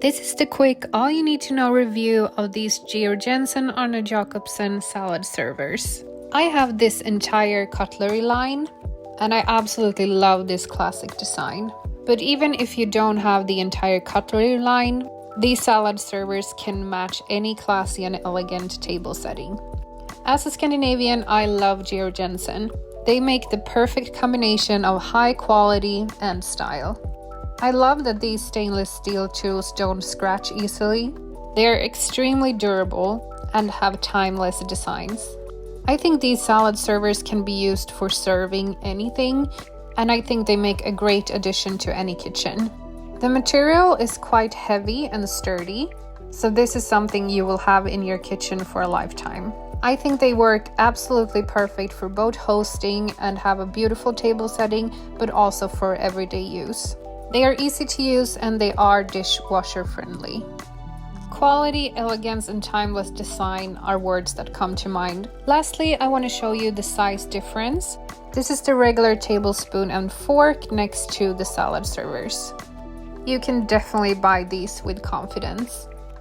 This is the quick all you need to know review of these GEORG Jensen Arne Jacobsen salad servers. I have this entire cutlery line and I absolutely love this classic design. But even if you don't have the entire cutlery line, these salad servers can match any classy and elegant table setting. As a Scandinavian, I love GEORG Jensen. They make the perfect combination of high quality and style. I love that these stainless steel tools don't scratch easily. They are extremely durable and have timeless designs. I think these salad servers can be used for serving anything, and I think they make a great addition to any kitchen. The material is quite heavy and sturdy, so this is something you will have in your kitchen for a lifetime. I think they work absolutely perfect for both hosting and have a beautiful table setting, but also for everyday use. They are easy to use and they are dishwasher friendly. Quality, elegance, and timeless design are words that come to mind. Lastly, I want to show you the size difference. This is the regular tablespoon and fork next to the salad servers. You can definitely buy these with confidence.